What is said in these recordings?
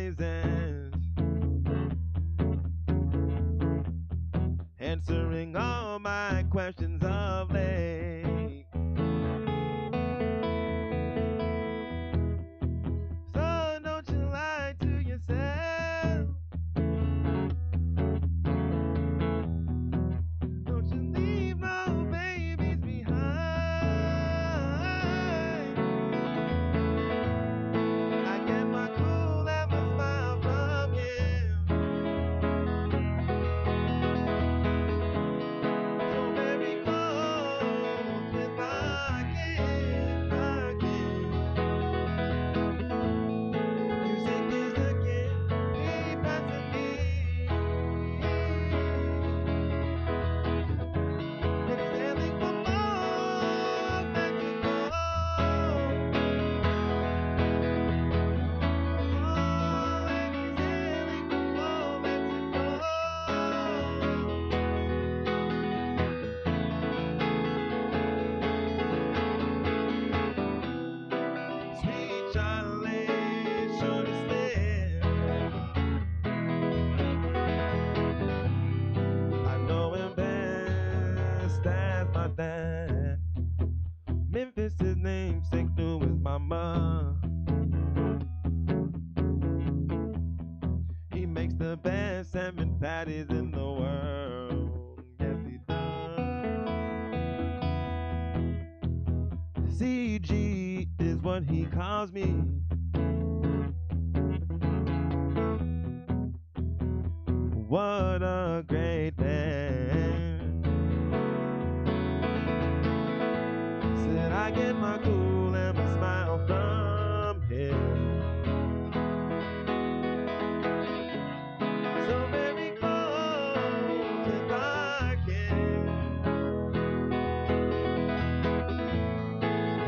horizons, answering all my questions of late. So don't you lie to yourself. Don't you leave no babies behind. I get my cool and my smile from him. So very close with my king, my king. Music is the gift he passing me. And he's hailing from old Mexico. Oh, and he's hailing from old Mexico. Sweet Charlie, short and slim. I know him best as my dad. Memphis, his namesake, knew his mama. He makes the best salmon patties in the world. Yes, he does. CG is what he calls me. What a great man. Said I get my cool and my smile from him. So very close if I can.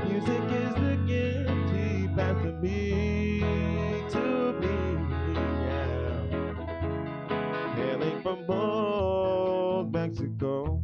Music is the gift he passed to me, yeah. Hailing from bold Mexico.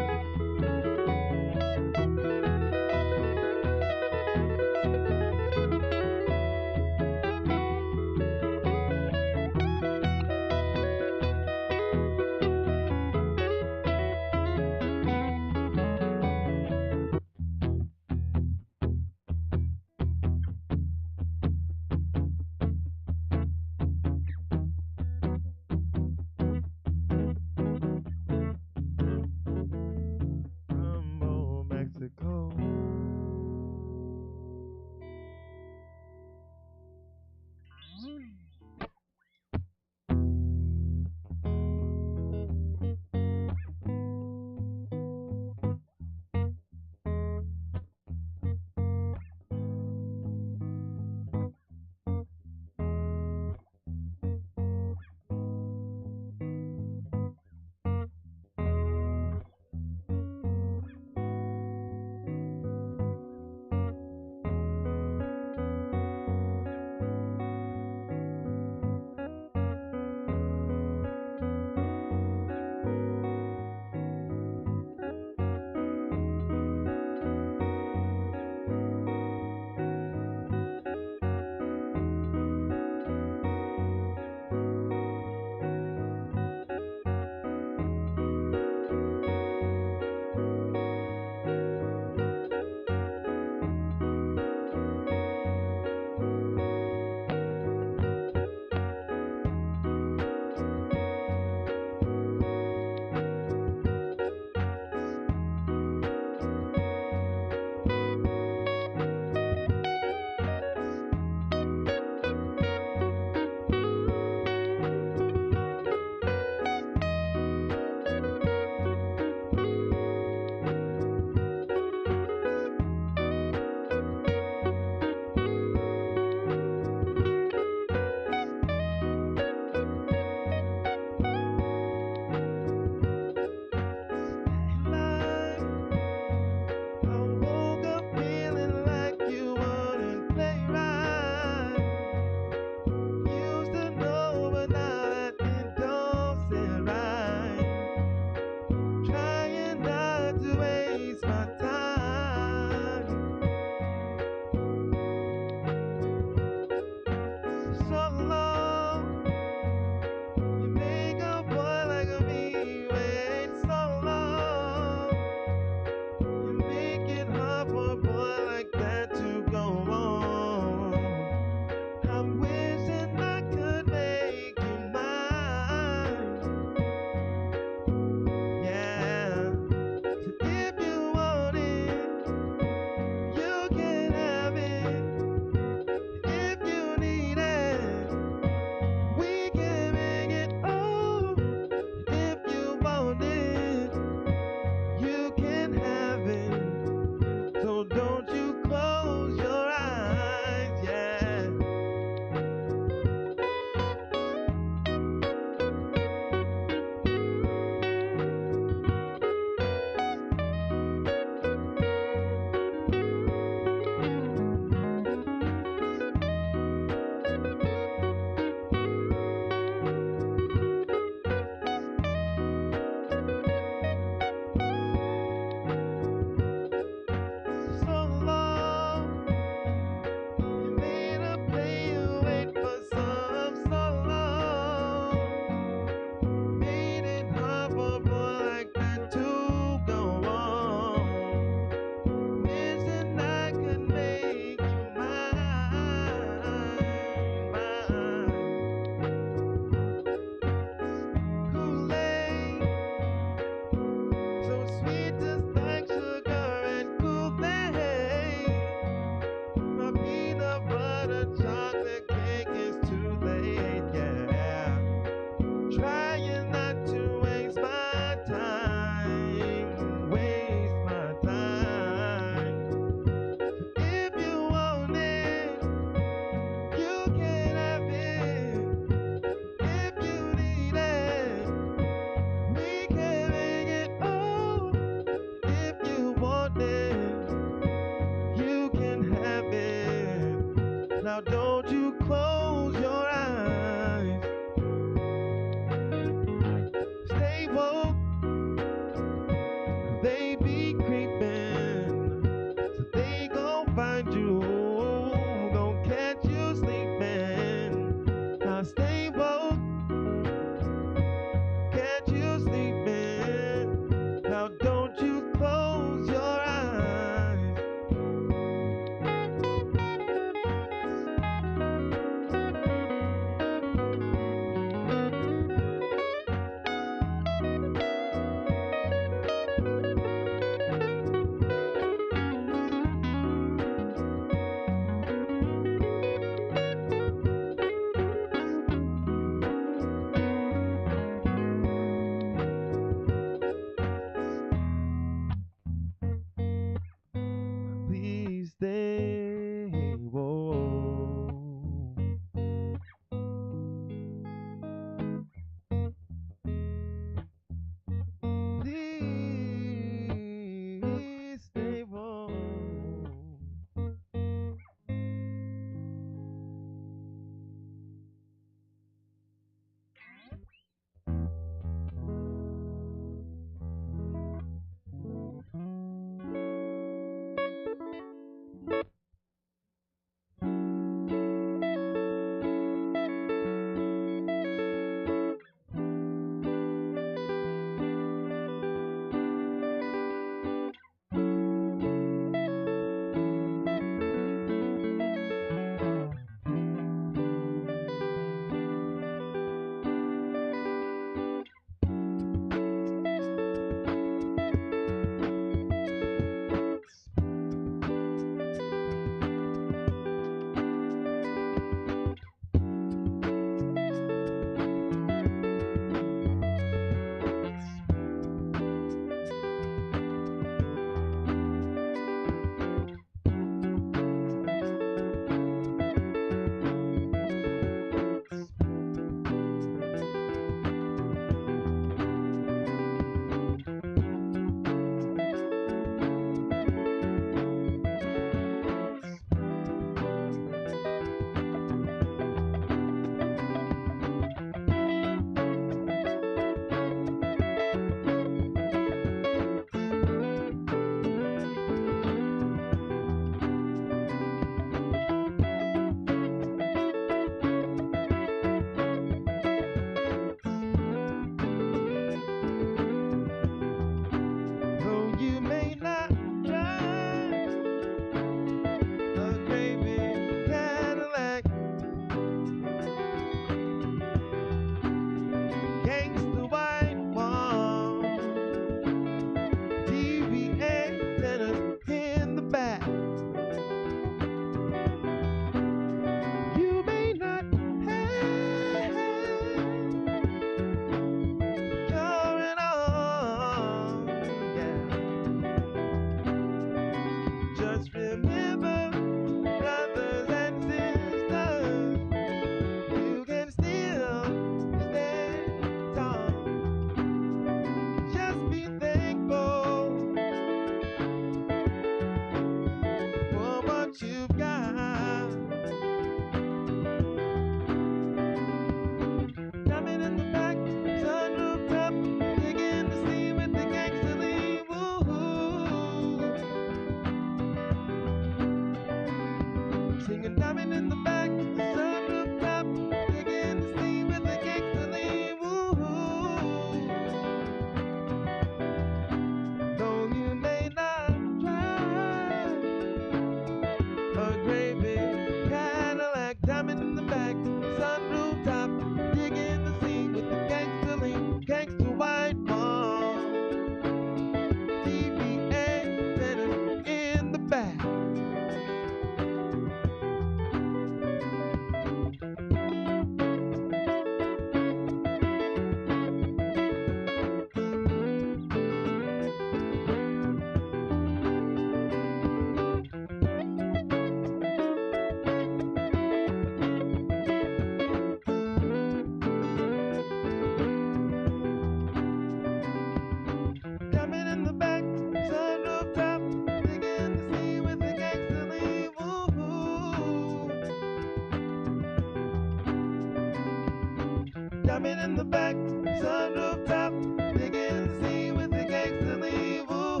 Jumping in the back, sunroof top, digging the sea with the gangster leave. Ooh.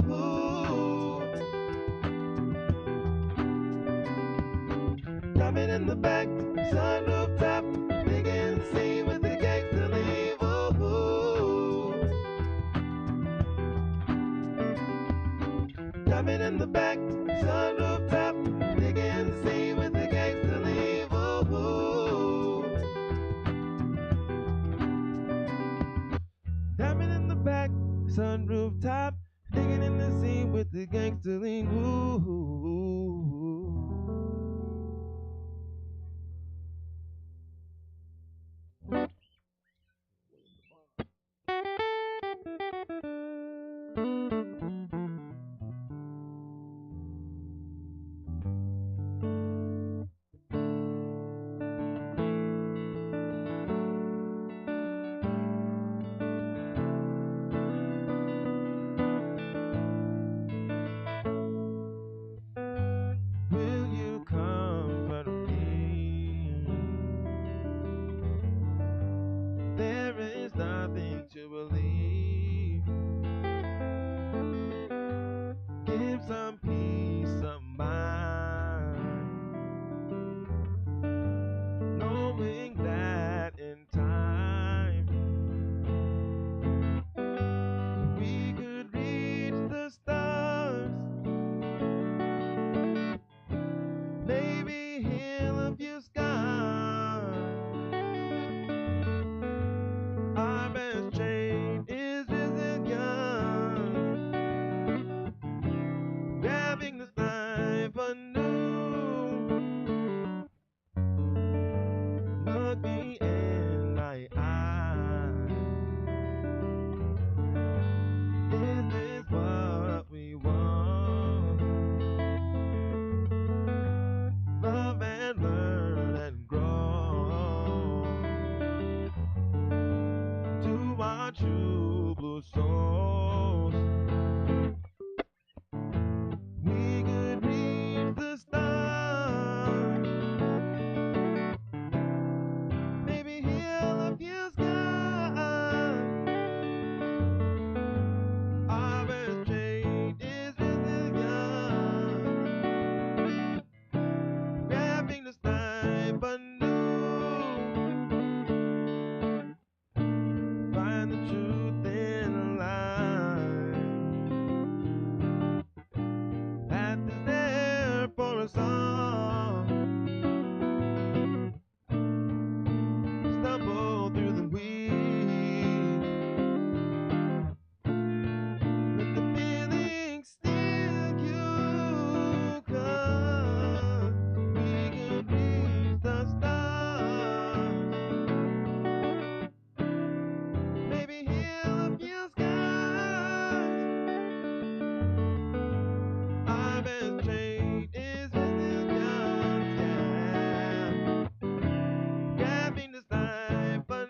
Jumping in the back, sunroof top, digging the sea with the gangster leave. Ooh. Jumping in the back, sunroof top, digging the sea with the gangster leave. Ooh. Jumping in the back, sunroof top, digging in the sea with the gangster lean. Ooh. Will you comfort me? There is nothing to believe. Give some peace of mind, knowing that in time we could reach the stars, maybe heal a few scars. Our best trait is resilience, grabbing this life anew. Look me in my eyes. Is this what we want? Love and learn and grow to our true blue souls. We could reach the stars, maybe heal a few scars. Our best trait is resilience, grabbing the snipe anew. Find the truth in life, path is there for us all. Stumble through the weeds, let the feeling steal you, 'cause we could reach the stars, maybe heal a few scars. Our best trait is resilience, yeah, grabbing this life anew.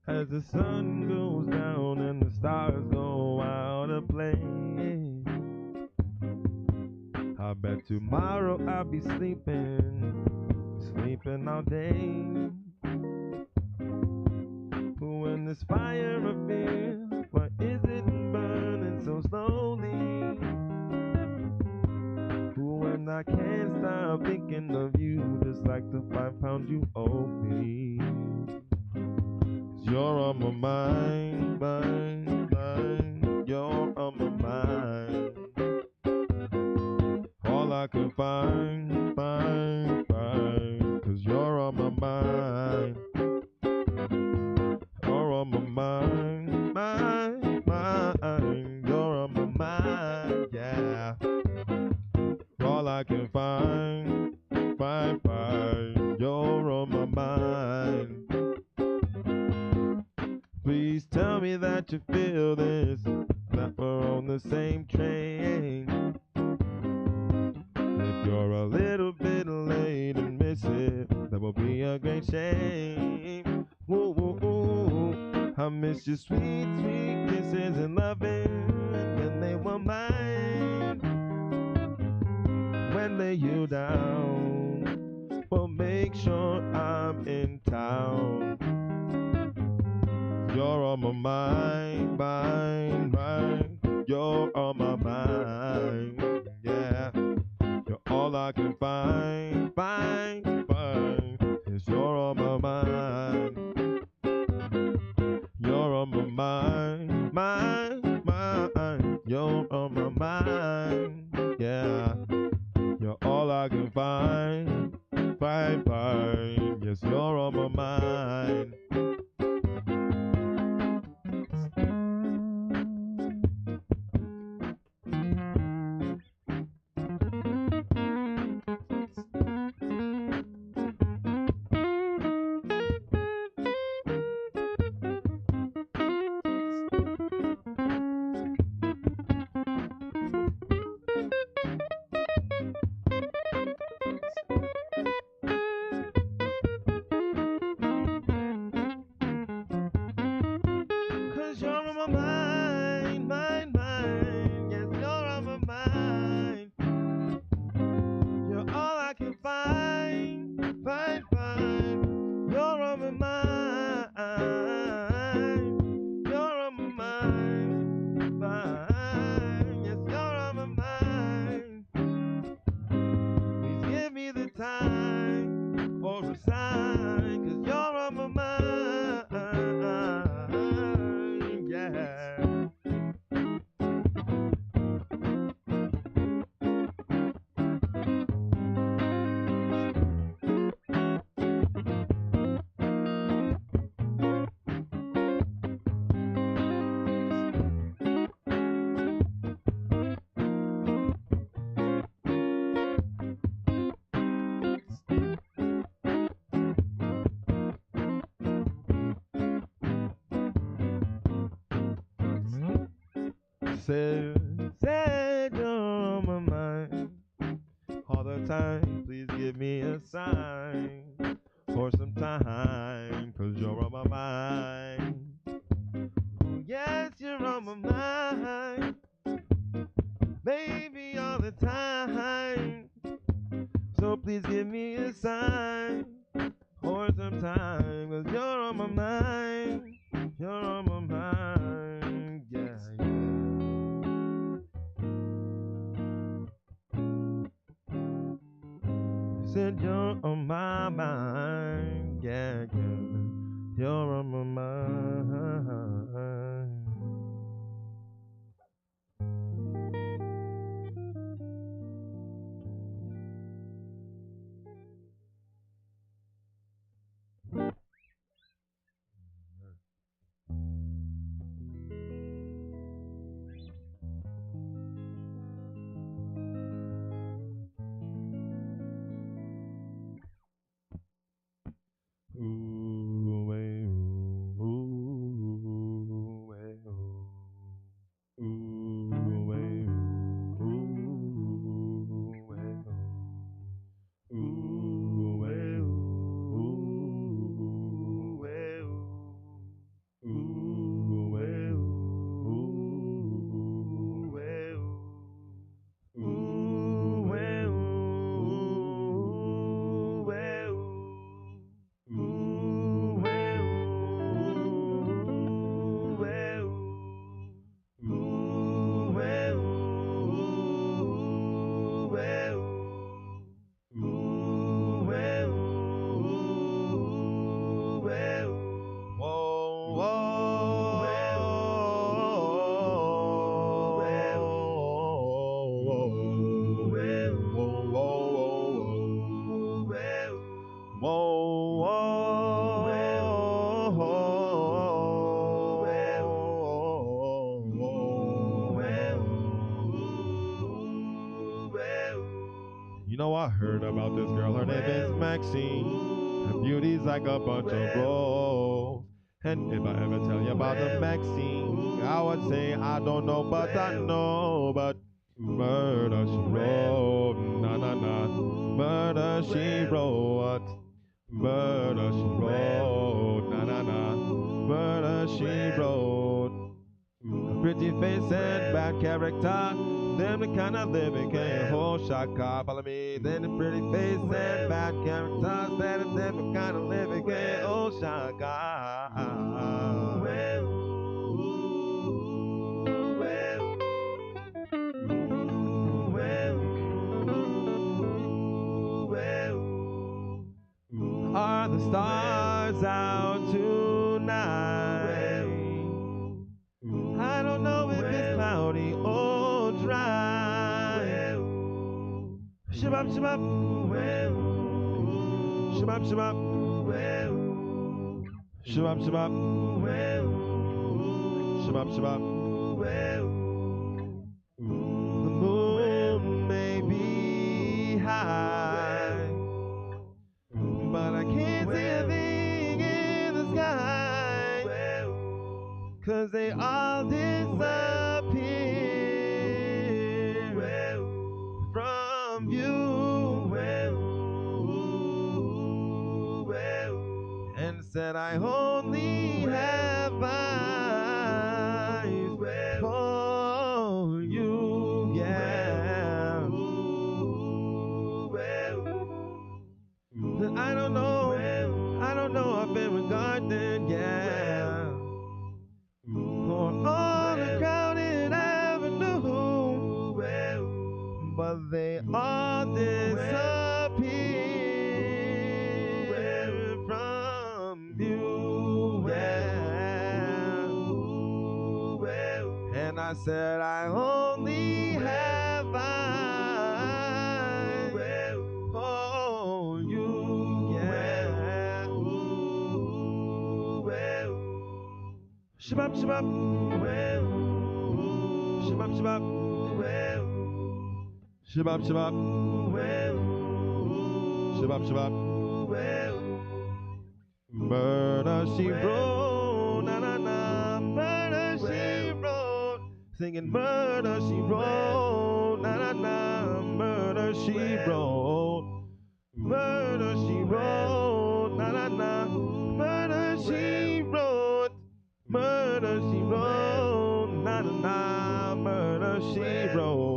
As the sun goes down and the stars go out of play, I bet tomorrow I'll be sleeping all day. When this fire appears, why is it burning so slowly? When I can't stop thinking of you, just like the 5 pounds you owe me. 'Cause you're on my mind, mind, mind. You're on my mind. All I can find, find, find. 'Cause you're on my mind. You're on my mind, mind, mind. You're on my mind, yeah. All I can find, find, find. You're on my mind. Please tell me that you feel this, that we're on the same train. If you're a little bit late and miss it, that will be a great shame. Ooh, ooh, ooh. I miss your sweet, sweet kisses and loving when they were mine. When lay you down, well, make sure I'm in town. You're on my mind, mind, mind. You're on my mind, yeah. You're all I can find, find, find. Yes, you're on my mind. You're on my mind, mind, mind. You're on my mind, yeah. You're all I can find, find, find. Yes, you're on my mind. Cause you're on my mind, mind, mind. Yes, you're on my mind. You're all I can find, find, find. You're on my mind. You're on my mind, mind. Yes, you're on my mind. Please give me the time or a sign, 'cause you're on my mind, yeah. Said you're on my mind all the time. Please give me a sign for some time, 'cause you're on my mind. Oh, yes, you're on my mind, baby, all the time. So please give me a sign for some time, 'cause you're on my mind. You're on my mind, yeah, yeah. Said you're on my mind, yeah, yeah. You're on my mind. Ooh, ooh, ooh. know, I heard about this girl, her name is Maxine. Her beauty's like a bunch of rose. And if I ever tell you about the Maxine, I would say I don't know, but I know. But murder she wrote, na na na. Murder she wrote, murder she wrote, na na na. Murder she wrote. A pretty face and bad character, them the kind of living can't hold shaka. Follow me. Then the pretty face and bad character, said them the kind of living can't hold shaka. Are the stars out tonight? I don't know if it's cloudy or dry. Shabab, shabab, shabab, shabab, shabab, shabab, shabab, shabab. The moon may be high, but I can't see a thing in the sky, 'cause they all disappear from view. And said I only have eyes for you, yeah. But I don't know, I've been regarded, yeah, for all the crowded avenue, but they all disappear from view, yeah. And I said I only have eyes for you, yeah. Shabab, shabab, shabab, shabab, shabab, shabab, shabab, shabab. Murder she wrote, na na na. Murder she wrote, singing murder she wrote, na na na. Murder she wrote, murder she wrote, na na na. Murder she wrote, murder she wrote, na na na. Murder she wrote.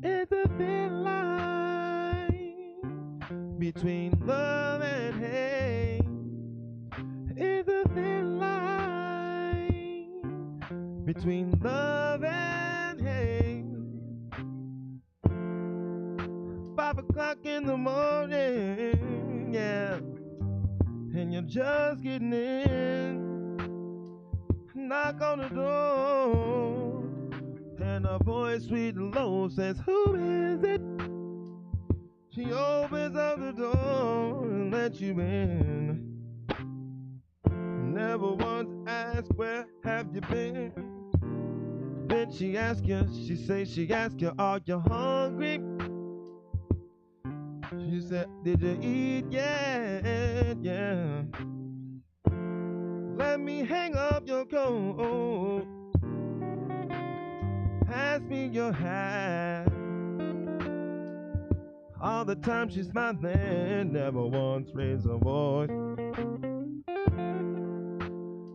It's a thin line between love and hate. It's a thin line between love and hate. Ba 5 o'clock in the morning, yeah, and you're just getting in. Knock on the door, and a voice sweet and low says, "Who is it?" She opens up the door and lets you in. Never once asked, "Where have you been?" Then she asks you, she asks you, "Are you hungry?" She said, "Did you eat yet?" Yeah. Let me hang up your coat. Pass me your hat. All the time she's smiling, never once raised her voice.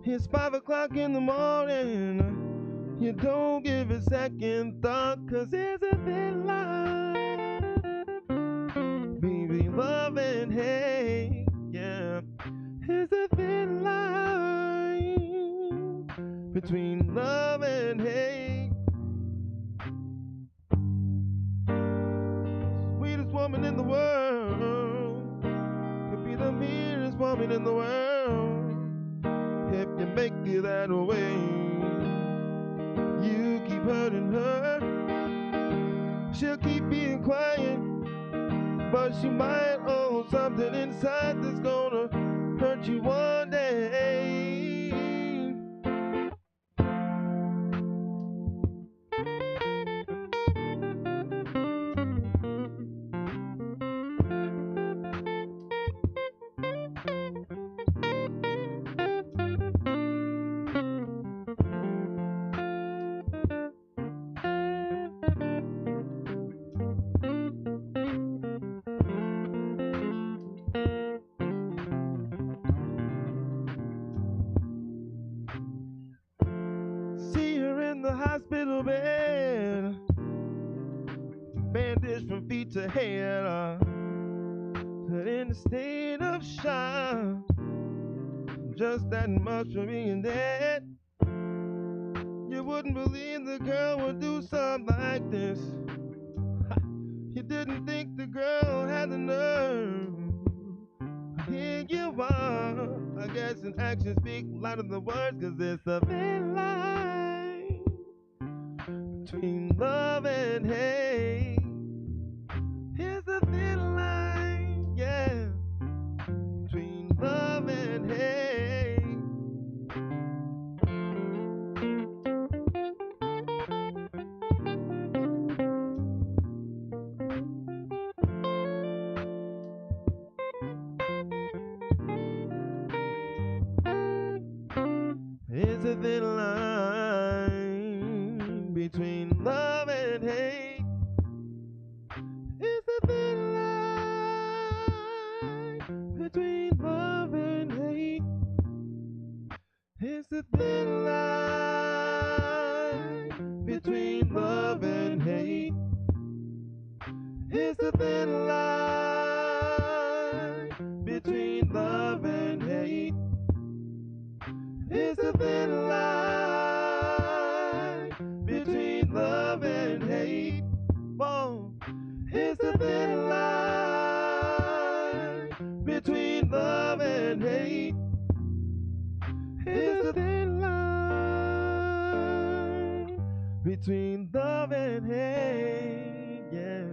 It's 5 o'clock in the morning. You don't give a second thought, 'cause it's a thin line between love and hate. Yeah, it's a thin line between love and hate. Sweetest woman in the world could be the meanest woman in the world. If you make it that way, you keep hurting her. She'll keep being quiet, but she might own something inside that's gonna hurt you one day. See her in the hospital bed, bandaged from feet to head, in a state of shock, just that much for being dead. You wouldn't believe the girl would do something like this. You didn't think the girl had the nerve. Here you are. I guess an action speak louder than words, 'cause it's a thin line between love and hate. Here's a thin line, yeah, between love and hate. It's a thin line between love and hate. It's a thin line between love and hate. It's a thin line between love and hate. It's a thin line between love and hate. It's a thin line between love and hate. Whoa. It's a thin line between love and hate. It's a thin line between love and hate. Yeah.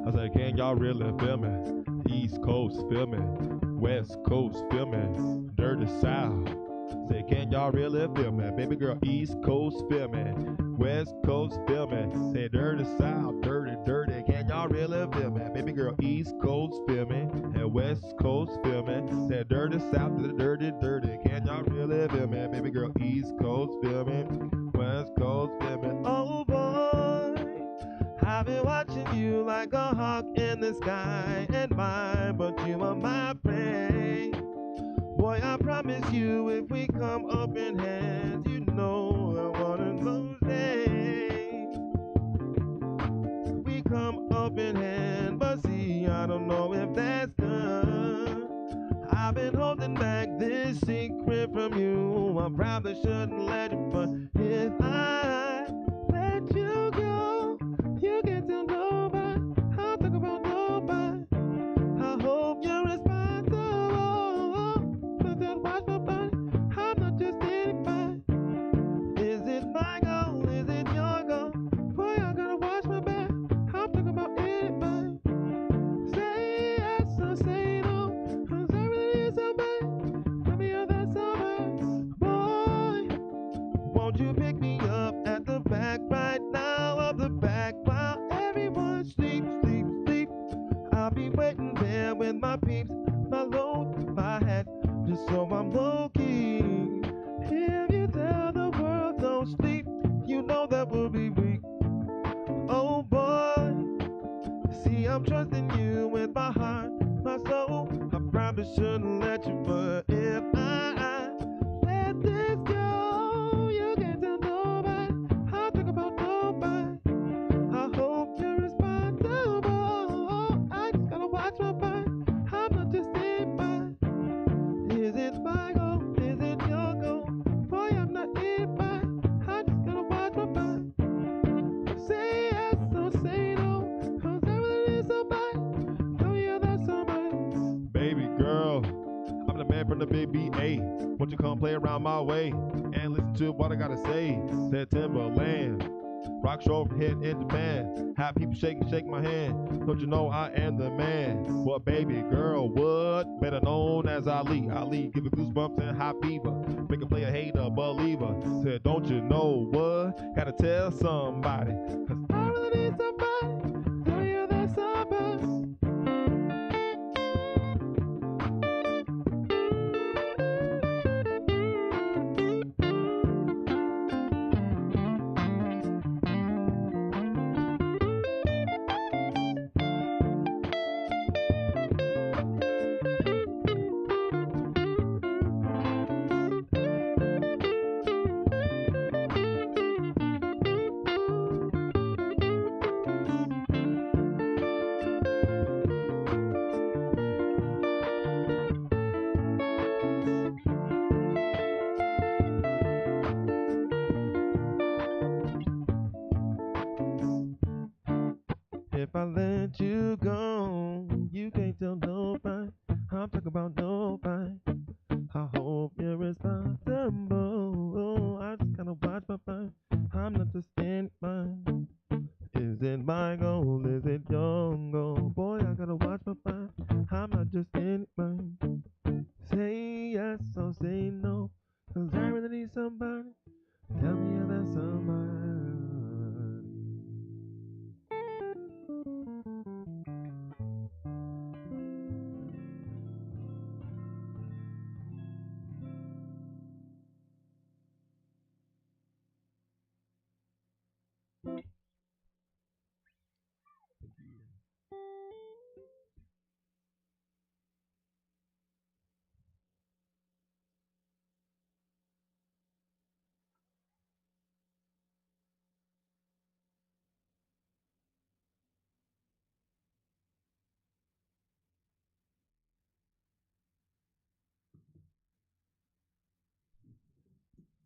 I said, can y'all really feel me? East Coast, feel me? West Coast, feel me? Dirty South. Say, can y'all really feel me? Baby girl, East Coast, feel me? West Coast, feel me? Say, dirty South, dirty, dirty. Can y'all really feel me? Baby girl, East Coast, feel me? And West Coast, feel me? Say, dirty South, dirty, dirty. Can y'all really feel me? Baby girl, East Coast, feel me? West Coast, feel me? Oh boy, I've been watching you like a hawk in the sky and mine, but you are my prey. Boy, I promise you, if we come up in hands, you know one of those days we come up in hands. But see, I don't know if that's good. I've been holding back this secret from you. I probably shouldn't let it, but if I let you go, you can tell nobody. I'll talk about nobody. I hope you're responsible. But then watch my body. I'm not just anybody. Is it my goal? Is it your goal? Boy, I gotta watch my back. I'm talking about anybody. Say yes or say no. 'Cause I really need somebody. Tell me how that's alright. Boy, won't you pick me up at the back right now of the back while everyone sleeps, sleep, sleep. I'll be waiting there with my peeps, my load, my hat, just so I'm low key. If you tell the world don't sleep, you know that we'll be weak. Oh boy, see I'm trusting you with my heart, my soul. I probably shouldn't let you, but if I let this go, you can't tell nobody. I'll think about nobody. I hope you're responsible. I just gotta watch my back. I'm not just anybody. Is it my goal? Is it your goal? Boy, I'm not anybody. I just gotta watch my back. Say yes or say no. 'Cause I really need somebody. Tell me you're that somebody. Baby girl, I'm the man from the big BA. Won't you come play around my way and listen to what I gotta say? Said Timberland. Rock show from here in Japan. Have people shake my hand. Don't you know I am the man? What baby girl, what? Better known as Ali. Ali, give it goosebumps and high fever. Make a player hater, believer. Said, don't you know what? Gotta tell somebody. 'Cause I really need somebody. Tell you that somebody. If I let you go, you can't tell nobody. I'm talking about nobody. I hope you're responsible. I just gotta watch my back. I'm not just anybody. Is it my goal? Is it your goal? Boy, I gotta watch my back. I'm not just anybody. Say yes or say no. 'Cause I really need somebody. Tell me how that's somebody.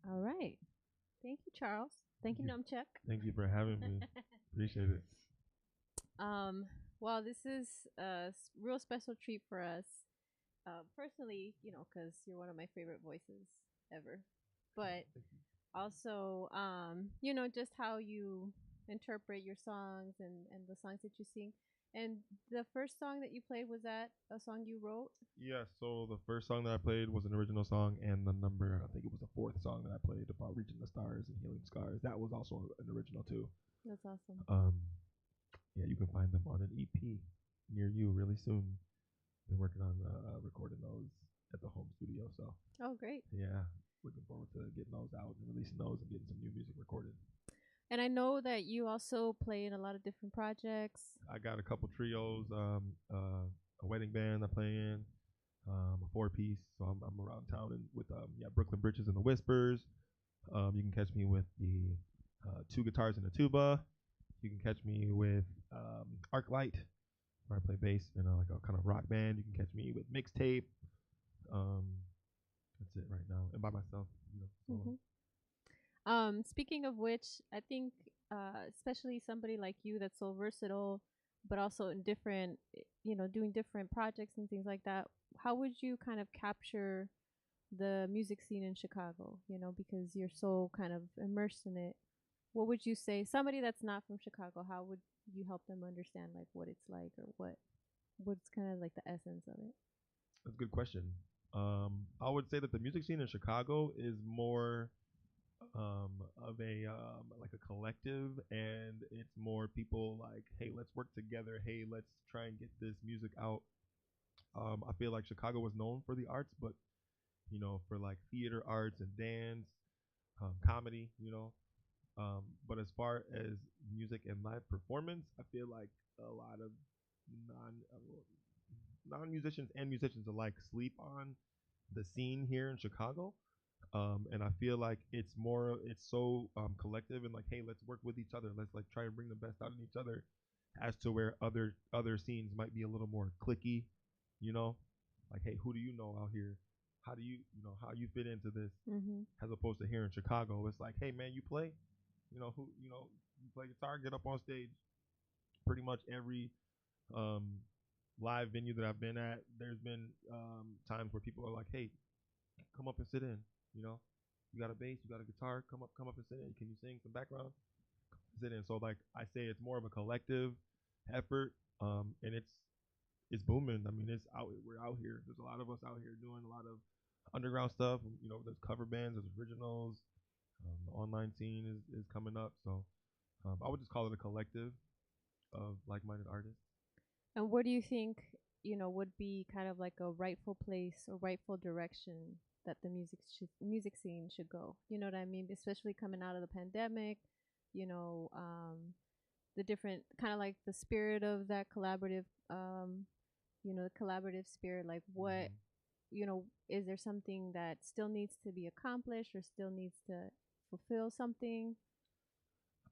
All right. Thank you, Charles. Thank you, Thank you. NumbChuck. Thank you for having me. Appreciate it. um, well, this is a real special treat for us. Personally, because you're one of my favorite voices ever. But Thank you. also, just how you interpret your songs and the songs that you sing. And the first song that you played, was that a song you wrote? Yeah, so the first song that I played was an original song, and the number, I think it was the fourth song that I played about reaching the stars and healing scars. That was also an original too. That's awesome. Um, yeah, you can find them on an EP near you really soon. Been working on recording those at the home studio, so Oh, great. yeah, looking forward to getting those out and releasing those and getting some new music recorded. And I know that you also play in a lot of different projects. I got a couple trios, a wedding band I play in, a four piece. So I'm around town and with yeah, Brooklyn Bridges and the Whispers. You can catch me with the two guitars and a tuba. You can catch me with Arclight, where I play bass in like a kind of rock band. You can catch me with Mixtape. Um, that's it right now, and by myself, you know. Solo. Speaking of which, I think, especially somebody like you that's so versatile, but also in different, doing different projects and things like that. How would you kind of capture the music scene in Chicago? Because you're so kind of immersed in it. What would you say, somebody that's not from Chicago? How would you help them understand like what it's like, or what's kind of like the essence of it? That's a good question. I would say that the music scene in Chicago is more of a like a collective, and it's more people like, hey, let's work together. Hey, let's try and get this music out. I feel like Chicago was known for the arts, but for like theater arts and dance, comedy, but as far as music and live performance, I feel like a lot of non non musicians and musicians alike sleep on the scene here in Chicago. And I feel like it's so collective and like, hey, let's work with each other. Let's like try and bring the best out in each other, as to where other scenes might be a little more clicky, you know, like, hey, who do you know out here? How do how you fit into this? Mm-hmm. As opposed to here in Chicago, it's like, hey man, you play, you play guitar, get up on stage. Pretty much every um, live venue that I've been at, there's been times where people are like, hey, come up and sit in. You know, you got a bass, you got a guitar, come up and sit in. Can you sing some background? Sit in. So like I say, it's more of a collective effort, and it's booming. I mean, it's out. We're out here. There's a lot of us out here doing a lot of underground stuff. There's cover bands, there's originals. The online scene is coming up. So I would just call it a collective of like-minded artists. And where do you think, would be kind of like a rightful place or rightful direction that the music scene should go? You know what I mean? Especially coming out of the pandemic, you know, the different kind of like the spirit of that collaborative, the collaborative spirit. Like, what, Mm-hmm. is there something that still needs to be accomplished or still needs to fulfill something?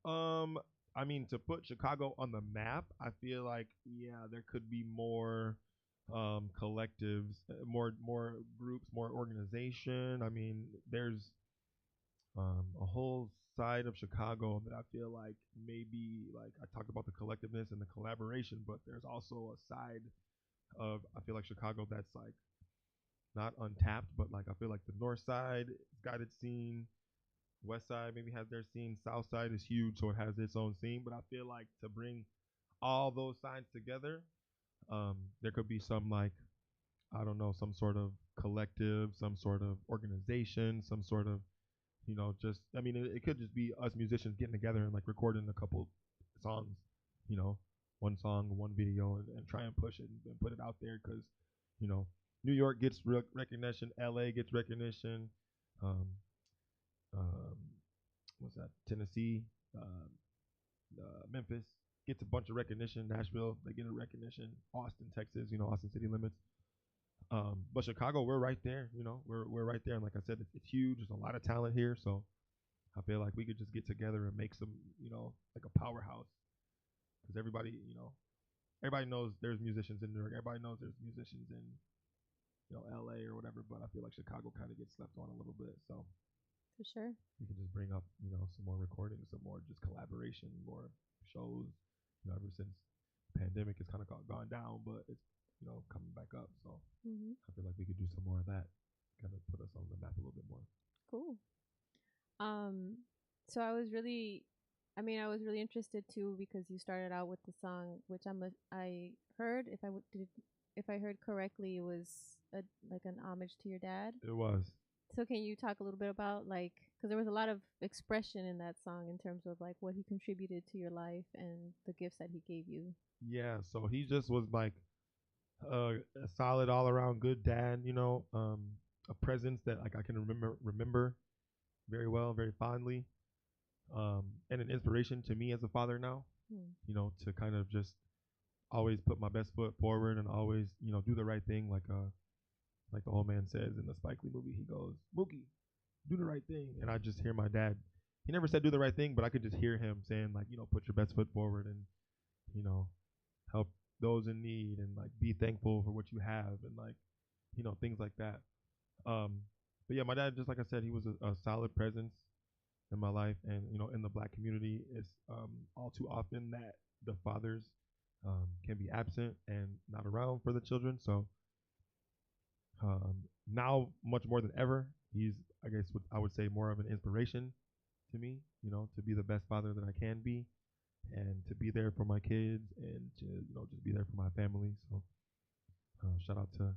Um, I mean, to put Chicago on the map, I feel like, yeah, there could be more collectives, more groups, more organization. I mean, there's a whole side of Chicago that I feel like maybe, like, I talked about the collectiveness and the collaboration, but there's also a side of, I feel like, Chicago that's like not untapped, but like I feel like the north side got its scene, west side maybe has their scene, south side is huge, so it has its own scene. But I feel like to bring all those sides together, there could be some, like, I don't know, some sort of collective, some sort of organization, some sort of, just, I mean, it could just be us musicians getting together and like recording a couple songs, you know, one song, one video, and try and push it and put it out there, because, you know, New York gets recognition, LA gets recognition, um, um, what's that? Tennessee, Memphis gets a bunch of recognition. Nashville, they get a recognition. Austin, Texas, Austin city limits. But Chicago, we're right there. We're right there. And like I said, it's huge. There's a lot of talent here. So I feel like we could just get together and make some, like a powerhouse. Because everybody knows there's musicians in New York. Everybody knows there's musicians in, LA or whatever. But I feel like Chicago kind of gets slept on a little bit. So For sure. we can just bring up, some more recordings, some more just collaboration, more shows. Ever since pandemic has kind of gone down, but it's, coming back up. So Mm-hmm. I feel like we could do some more of that, kind of put us on the map a little bit more. Cool. Um, so I was really I mean, I was really interested too because you started out with the song, which I heard if I heard correctly, it was like an homage to your dad. It was. So can you talk a little bit about like because there was a lot of expression in that song in terms of like what he contributed to your life and the gifts that he gave you. Yeah, so he just was like a solid all around good dad, a presence that like I can remember very well, very fondly, and an inspiration to me as a father now. Hmm. To kind of just always put my best foot forward and always do the right thing, like the old man says in the Spike Lee movie. He goes, "Mookie, do the right thing," and I just hear my dad. He never said do the right thing, but I could just hear him saying like, put your best foot forward and you know help those in need and like be thankful for what you have and like things like that. Um, but yeah, my dad, just like I said, he was a solid presence in my life, and in the black community, it's all too often that the fathers can be absent and not around for the children. So now, much more than ever, he's, I guess, what I would say, more of an inspiration to me. To be the best father that I can be, and to be there for my kids, and to just be there for my family. So shout out to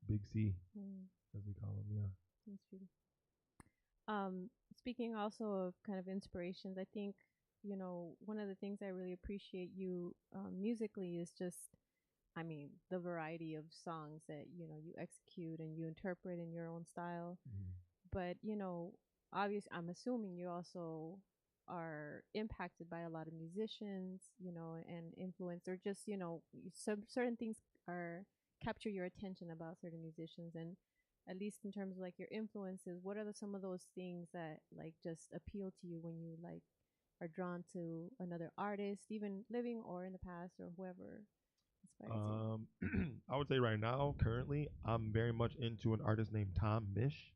Big C, Mm, as we call him. Yeah. that's beautiful. Speaking also of kind of inspirations, I think, one of the things I really appreciate you musically is just, I mean, the variety of songs that, you execute and you interpret in your own style. Mhm. But, obviously, I'm assuming you also are impacted by a lot of musicians, and influence, or just, some certain things are capture your attention about certain musicians. And at least in terms of like your influences, what are some of those things that like just appeal to you when you like are drawn to another artist, even living or in the past, or whoever inspires you? Um, I would say right now, currently, I'm very much into an artist named Tom Mish.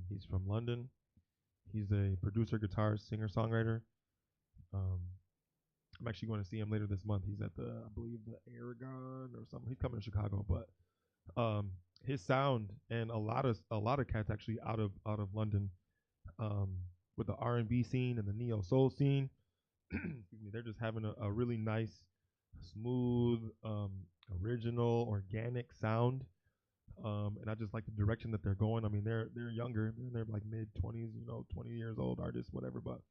He's from London. He's a producer, guitarist, singer, songwriter. Um, I'm actually going to see him later this month. He's at I believe, the Aragon or something. He's coming to Chicago, but his sound and a lot of cats actually out of London, um, with the R&B scene and the neo soul scene. Excuse me, they're just having a really nice, smooth, original, organic sound. And I just like the direction that they're going. I mean, they're younger, they're like mid 20s, 20 years old artists, whatever. But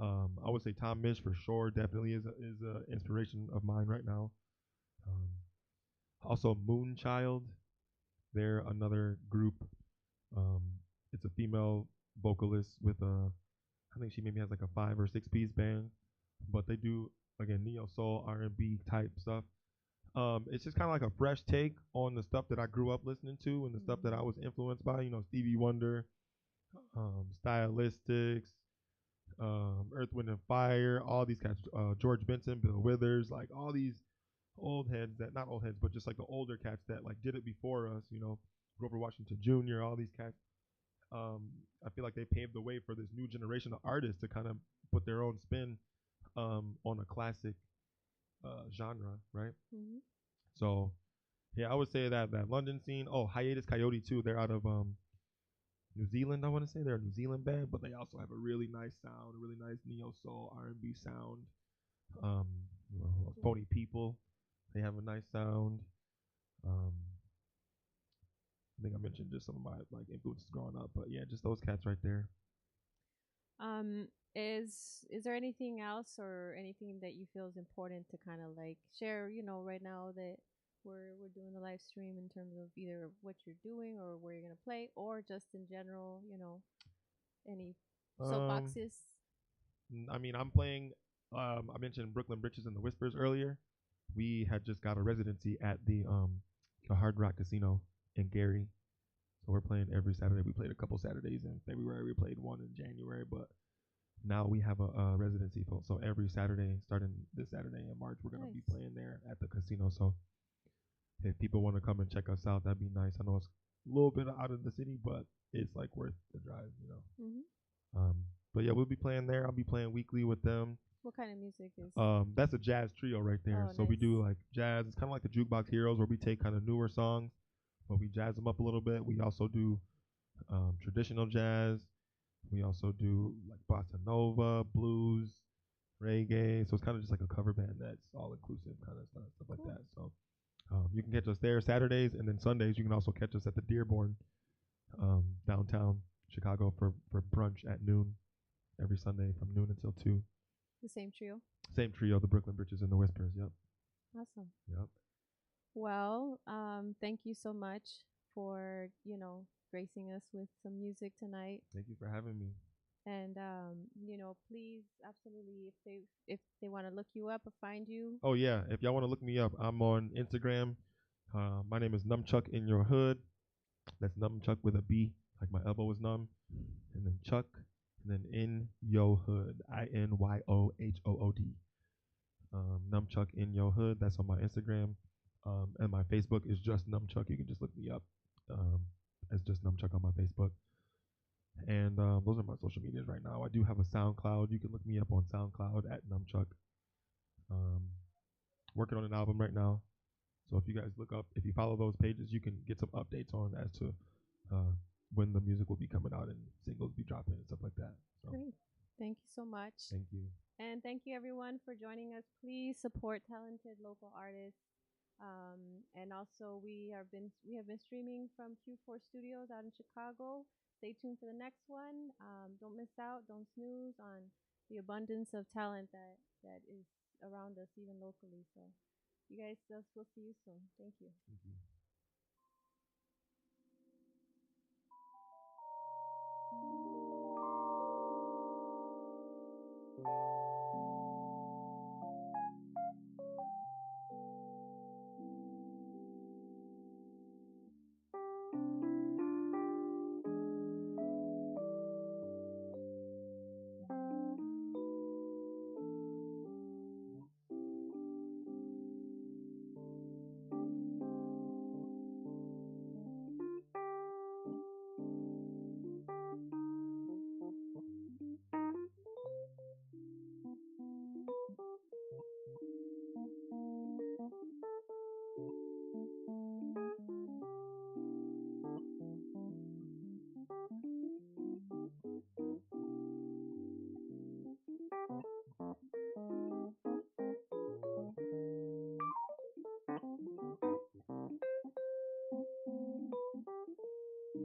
I would say Tom Mish for sure, definitely is a inspiration of mine right now. Um, Also, Moonchild, they're another group. Um, it's a female vocalist with I think she maybe has like a 5 or 6 piece band, but they do again neo soul R&B type stuff. It's just kind of like a fresh take on the stuff that I grew up listening to and the stuff that I Mm-hmm. was influenced by. Stevie Wonder, Stylistics, Earth, Wind and Fire, all these guys, George Benson, Bill Withers, like all these old heads that not old heads, but just like the older cats that like did it before us. Grover Washington Jr., all these cats. Um, I feel like they paved the way for this new generation of artists to kind of put their own spin on a classic genre, right? Mm-hmm. So yeah, I would say that London scene. Oh, Hiatus Coyote too. They're out of New Zealand. I want to say they're a New Zealand band, but they also have a really nice sound, a really nice neo soul R&B sound. Um, Yeah. Phony People, they have a nice sound. Um, I think I mentioned just some of my like influences growing up, but yeah, just those cats right there. Um, is there anything else or anything that you feel is important to kind of like share? Right now that we're doing the live stream in terms of either what you're doing or where you're gonna play, or just in general, any Um, soapboxes. I mean, I'm playing. I mentioned Brooklyn Britches and the Whispers earlier. We had just got a residency at the Hard Rock Casino in Gary. So we're playing every Saturday. We played a couple Saturdays in February. We played one in January, but now we have a residency. So every Saturday, starting this Saturday in March, we're gonna be Nice. playing there at the casino. So if people want to come and check us out, that'd be nice. I know it's a little bit out of the city, but it's like worth the drive. Mm-hmm. Um, but yeah, we'll be playing there. I'll be playing weekly with them. What kind of music is? That's a jazz trio right there. Oh, So we nice. do like jazz. It's kind of like the Jukebox Heroes, where we take kind of newer songs, but we jazz them up a little bit. We also do traditional jazz. We also do like bossa nova, blues, reggae. So it's kind of just like a cover band that's all inclusive kind of stuff like Cool. that. So you can catch us there Saturdays, and then Sundays you can also catch us at the Dearborn downtown Chicago for brunch at noon every Sunday from noon until 2. The same trio. Same trio, the Brooklyn Britches and the Whispers. Yep. Awesome. Yep. Well, thank you so much for, gracing us with some music tonight. Thank you for having me. And please, absolutely, if they want to look you up or find you. Oh yeah, if y'all want to look me up, I'm on Instagram. My name is NumbChuck in your hood. That's NumbChuck with a B, like my elbow is numb, and then Chuck, and then in yo hood, INYOHOOD. NumbChuck in your hood. That's on my Instagram, and my Facebook is just NumbChuck. You can just look me up as just NumbChuck on my Facebook. And those are my social medias right now. I do have a SoundCloud. You can look me up on SoundCloud at NumbChuck. Um, Working on an album right now. So if you guys look up, if you follow those pages, you can get some updates on as to uh, when the music will be coming out and singles be dropping and stuff like that. So Great. Thank you so much. thank you. And thank you everyone for joining us. Please support talented local artists. And also we have been streaming from Q4 Studios out in Chicago. Stay tuned for the next one. Don't miss out. Don't snooze on the abundance of talent that is around us, even locally. So, you guys, we'll see you soon. Thank you. Thank you.